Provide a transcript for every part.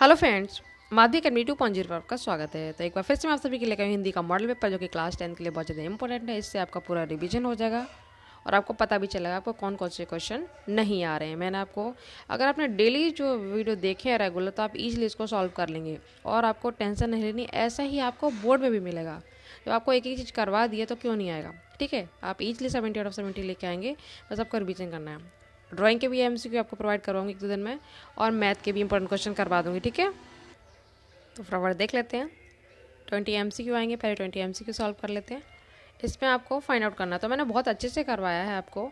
Hello friends, माध्यमिक academy 2.0 पर आपका स्वागत है। तो एक बार फिर से मैं आप सभी के लेकर हिंदी का मॉडल पेपर जो कि क्लास 10 के लिए बहुत ज़्यादा इंपॉर्टेंट है। इससे आपका पूरा रिवीजन हो जाएगा और आपको पता भी चलेगा आपको कौन कौन से क्वेश्चन नहीं आ रहे हैं। मैंने आपको, अगर आपने डेली जो वीडियो देखे हैं रेगुलर, तो आप इजीली इसको सॉल्व कर लेंगे और आपको टेंशन नहीं लेनी। ऐसा ही आपको बोर्ड में भी मिलेगा। जब आपको एक एक चीज़ करवा दिए तो क्यों नहीं आएगा, ठीक है। आप इजीली 70 आउट ऑफ 70 लेके आएंगे। बस आपको रिवीजन करना है। ड्राइंग के भी एमसीक्यू आपको प्रोवाइड करवाऊंगी 1-2 दिन में, और मैथ के भी इंपॉर्टेंट क्वेश्चन करवा दूंगी, ठीक है। तो फटाफट देख लेते हैं। 20 एमसीक्यू आएंगे, पहले 20 एमसीक्यू सॉल्व कर लेते हैं। इसमें आपको फाइंड आउट करना है। तो मैंने बहुत अच्छे से करवाया है आपको।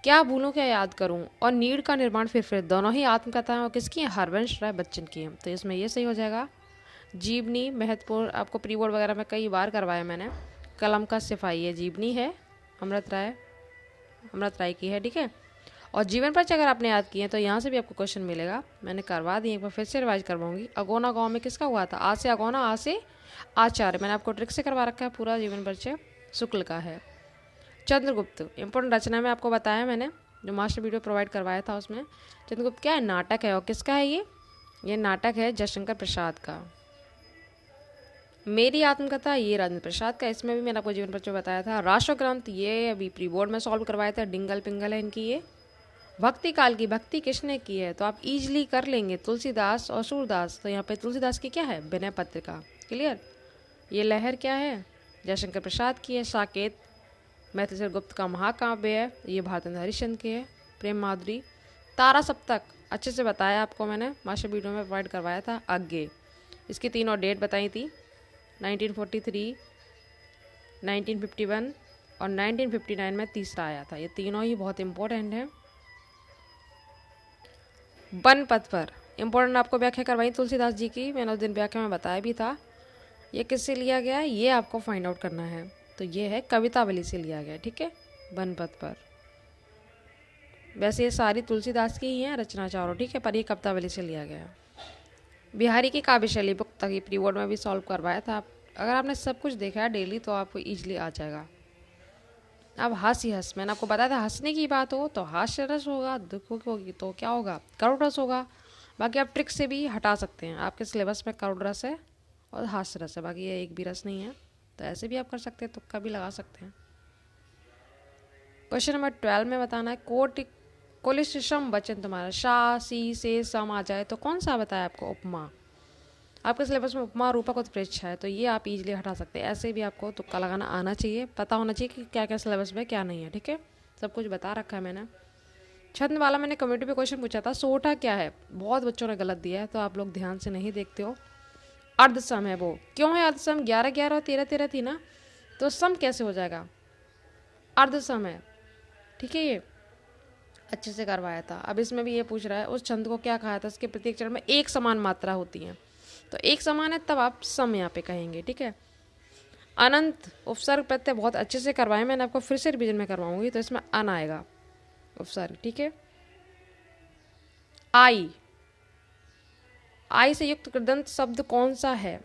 क्या भूलूं क्या याद करूं और नीड का निर्माण फिर दोनों ही आत्मकथाएं और किसकी हैं? हरवंश राय बच्चन की हैं। तो इसमें ये सही हो जाएगा। जीवनी महत्वपूर्ण, आपको प्री बोर्ड वगैरह में कई बार करवाया मैंने। कलम का सिपाही है, जीवनी है, अमृत राय की है, ठीक है। और जीवन पर अगर आपने याद किए तो यहाँ से भी आपको क्वेश्चन मिलेगा। मैंने करवा दिए, एक बार फिर से रिवाइज करवाऊंगी। अगोना गांव में किसका हुआ था? आ से अगोना, आ से आचार्य। मैंने आपको ट्रिक से करवा रखा है। पूरा जीवन परिचय शुक्ल का है। चंद्रगुप्त इंपॉर्टेंट रचना में आपको बताया मैंने, जो मास्टर वीडियो प्रोवाइड करवाया था उसमें। चंद्रगुप्त क्या है? नाटक है। और किसका है ये नाटक है जयशंकर प्रसाद का। मेरी आत्मकथा ये राजेंद्र प्रसाद का। इसमें भी मैंने आपको जीवन परिचय बताया था। राष्ट्र ग्रंथ ये अभी प्री बोर्ड में सॉल्व करवाया था। डिंगल पिंगल है इनकी ये। भक्ति काल की भक्ति किसने की है? तो आप इजीली कर लेंगे, तुलसीदास और सूरदास। तो यहाँ पे तुलसीदास की क्या है? विनय पत्रिका। क्लियर। ये लहर क्या है? जयशंकर प्रसाद की है। साकेत मैथिली गुप्त का महाकाव्य है। ये भारतेंद्र हरिश्चंद्र की है। प्रेम माधुरी। तारा सप्तक अच्छे से बताया आपको मैंने, मास्टर वीडियो में प्रोवाइड करवाया था आगे। इसकी 3 और डेट बताई थी, 1943, 1951 और 1959 में तीसरा आया था। ये तीनों ही बहुत इंपॉर्टेंट है। वन पथ पर इंपॉर्टेंट आपको व्याख्या करवाई तुलसीदास जी की। मैंने उस दिन व्याख्या में बताया भी था। ये किससे लिया गया है ये आपको फाइंड आउट करना है। तो ये है कवितावली से लिया गया है, ठीक है। वन पथ पर वैसे ये सारी तुलसीदास की ही हैं रचना चारों, ठीक है, पर ये कवितावली से लिया गया है। बिहारी की काव्य शैली बुक तक प्री बोर्ड में भी सॉल्व करवाया था। अगर आपने सब कुछ देखा है डेली तो आपको ईजिली आ जाएगा। अब हंस, मैंने आपको बताया था हंसने की बात हो तो हास्य रस होगा, दुख होगी तो क्या होगा? करुण रस होगा। बाकी आप ट्रिक से भी हटा सकते हैं। आपके सिलेबस में करुण रस है और हास्य रस है, बाकी ये एक भी रस नहीं है। तो ऐसे भी आप कर सकते हैं, तुक्का भी लगा सकते हैं। क्वेश्चन नंबर 12 में बताना है कोलिशम वचन तुम्हारा शा सी से सम आ जाए तो कौन सा बताया आपको? उपमा। आपके सिलेबस में उपमा रूपक उत्प्रेक्षा है, तो ये आप इजीली हटा सकते हैं। ऐसे भी आपको तुक्का लगाना आना चाहिए, पता होना चाहिए कि क्या क्या सिलेबस में क्या नहीं है, ठीक है। सब कुछ बता रखा है मैंने। छंद वाला मैंने कम्युनिटी पे क्वेश्चन पूछा था, सोठा क्या है? बहुत बच्चों ने गलत दिया है, तो आप लोग ध्यान से नहीं देखते हो। अर्धसम है वो। क्यों है अर्धसम? 11-11 और 13-13 थी ना, तो सम कैसे हो जाएगा? अर्धसम है, ठीक है। ये अच्छे से करवाया था। अब इसमें भी ये पूछ रहा है उस छंद को क्या कहा था? इसके प्रत्येक चरण में एक समान मात्रा होती है, तो एक समान है तब आप सम यहाँ पे कहेंगे, ठीक है। अनंत उपसर्ग प्रत्यय बहुत अच्छे से करवाए मैंने आपको, फिर से रिवीजन में करवाऊंगी। तो इसमें अन आएगा उपसर्ग, ठीक है। आई से युक्त कृदंत शब्द कौन सा है?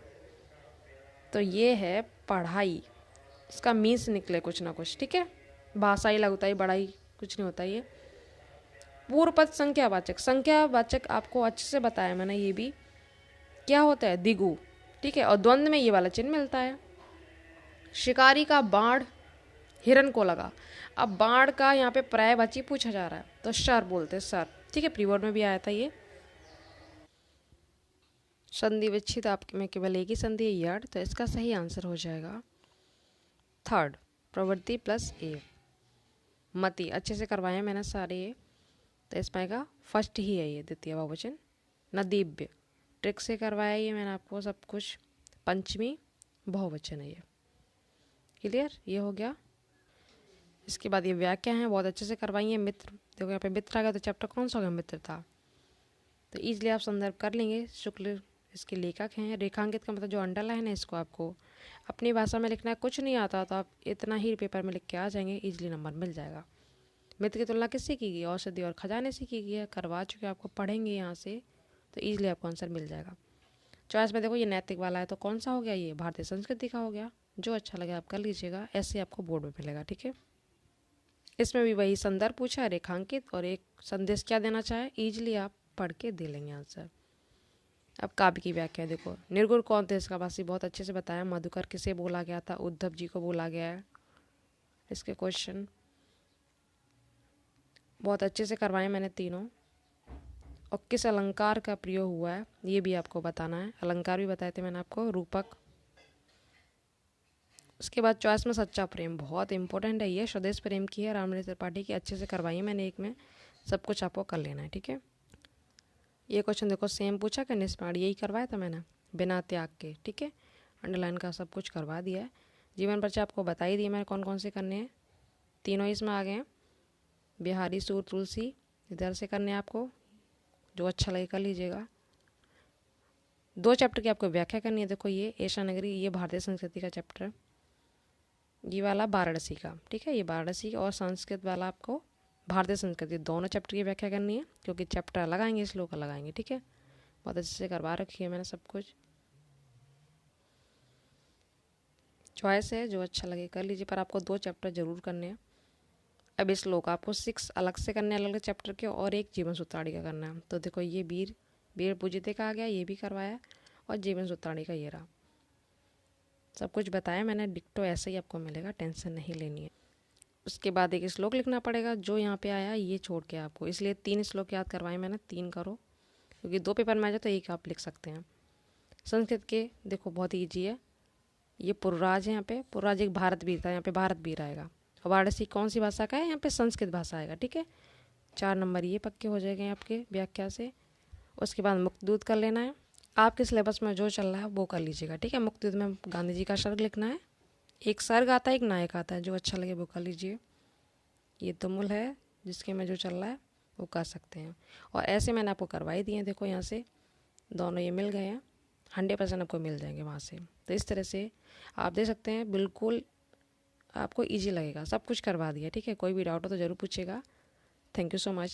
तो ये है पढ़ाई। इसका मीन्स निकले कुछ ना कुछ, ठीक है। भाषाई लगता बड़ाई कुछ नहीं होता ये। पूर्व पद संख्यावाचक आपको अच्छे से बताया मैंने। ये भी क्या होता है? दिगु, ठीक है। और द्वंद्व में ये वाला चिन्ह मिलता है। शिकारी का बाण हिरन को लगा। अब बाण का यहाँ पे पर्यायवाची पूछा जा रहा है, तो सर बोलते हैं, सर, ठीक है। प्रीवर्ड में भी आया था ये। संधि विच्छेद आपके में केवल एक ही संधि है, यड। तो इसका सही आंसर हो जाएगा थर्ड, प्रवृत्ति प्लस ए। मति अच्छे से करवाए मैंने सारे ये। तो इसमें आएगा फर्स्ट ही है ये, द्वितीय बहुवचन। नदीव्य ट्रिक से करवाया ये मैंने आपको सब कुछ। पंचमी बहुवचन है ये। क्लियर, ये हो गया। इसके बाद ये व्याख्या है बहुत अच्छे से करवाई है। मित्र, देखो यहाँ पे मित्र आ गया, तो चैप्टर कौन सा हो गया? मित्र था। तो ईजिली आप संदर्भ कर लेंगे। शुक्ल इसके लेखक हैं। रेखांकित का मतलब जो अंडरलाइन है, इसको आपको अपनी भाषा में लिखना है। कुछ नहीं आता तो आप इतना ही पेपर में लिख के आ जाएंगे, ईजिली नंबर मिल जाएगा। मित्र की तुलना किससे की गई? औषधि और खजाने से की गई है। करवा चुके आपको, पढ़ेंगे यहाँ से, तो ईजिली आपको आंसर मिल जाएगा। चॉइस में देखो ये नैतिक वाला है, तो कौन सा हो गया? ये भारतीय संस्कृति का हो गया। जो अच्छा लगे आप कर लीजिएगा, ऐसे आपको बोर्ड में मिलेगा, ठीक है। इसमें भी वही संदर्भ पूछा है, रेखांकित, और एक संदेश क्या देना चाहे, ईजिली आप पढ़ के दे लेंगे आंसर। अब काव्य की व्याख्या देखो, निर्गुण कौन थे इसका वासी, बहुत अच्छे से बताया। मधुकर किसे बोला गया था, उद्धव जी को बोला गया है। इसके क्वेश्चन बहुत अच्छे से करवाए मैंने तीनों। और किस अलंकार का प्रयोग हुआ है ये भी आपको बताना है। अलंकार भी बताए थे मैंने आपको, रूपक। उसके बाद चॉइस में सच्चा प्रेम, बहुत इंपॉर्टेंट है ये। स्वदेश प्रेम की है, रामनीति त्रिपाठी की, अच्छे से करवाई मैंने एक में। सब कुछ आपको कर लेना है, ठीक है। ये क्वेश्चन देखो सेम पूछा कि निष्पाण, यही करवाया था मैंने, बिना त्याग के, ठीक है। अंडरलाइन का सब कुछ करवा दिया है। जीवन परिचय आपको बता ही दिया मैंने कौन कौन से करने हैं, तीनों इसमें आ गए हैं। बिहारी, सूर, तुलसी इधर से करने हैं आपको, जो अच्छा लगे कर लीजिएगा। 2 चैप्टर की आपको व्याख्या करनी है। देखो ये एशिया नगरी, ये भारतीय संस्कृति का चैप्टर है। ये वाला वाराणसी का, ठीक है, ये वाराणसी। और संस्कृत वाला आपको भारतीय संस्कृति, दोनों चैप्टर की व्याख्या करनी है, क्योंकि चैप्टर अलग आएंगे, श्लोक अलग आएंगे, ठीक है। बहुत अच्छे से करवा रखी है मैंने सब कुछ। चॉइस है, जो अच्छा लगे कर लीजिए, पर आपको 2 चैप्टर जरूर करने हैं। अब इस श्लोक आपको 6 अलग से करने हैं, अलग अलग चैप्टर के, और एक जीवन सूत्राणी का करना है। तो देखो ये वीर पूजिते का आ गया, ये भी करवाया, और जीवन सूत्राणी का ये रहा। सब कुछ बताया मैंने, डिक्टो ऐसे ही आपको मिलेगा, टेंशन नहीं लेनी है। उसके बाद एक श्लोक लिखना पड़ेगा, जो यहाँ पे आया ये छोड़ के आपको, इसलिए 3 श्लोक याद करवाए मैंने, 3 करो, क्योंकि 2 पेपर में आ जाए तो एक आप लिख सकते हैं। संस्कृत के देखो बहुत ईजी है। ये पुरराज है, यहाँ पे पुरराज एक भारत वीर था, यहाँ पे भारत वीर आएगा। और वाराणसी कौन सी भाषा का है, यहाँ पे संस्कृत भाषा आएगा, ठीक है। 4 नंबर ये पक्के हो जाएंगे आपके व्याख्या से। उसके बाद मुक्तदूत कर लेना है। आपके सिलेबस में जो चल रहा है वो कर लीजिएगा, ठीक है। मुक्तदूत में गांधी जी का सर्ग लिखना है, एक सर्ग आता है, एक नायक आता है, जो अच्छा लगे वो कर लीजिए। ये तुमुल है, जिसके में जो चल रहा है वो कर सकते हैं। और ऐसे मैंने आपको करवाई दिए हैं, देखो यहाँ से दोनों ये मिल गए हैं, 100% आपको मिल जाएंगे वहाँ से। तो इस तरह से आप देख सकते हैं, बिल्कुल आपको ईजी लगेगा, सब कुछ करवा दिया, ठीक है। कोई भी डाउट हो तो ज़रूर पूछेगा। Thank you so much.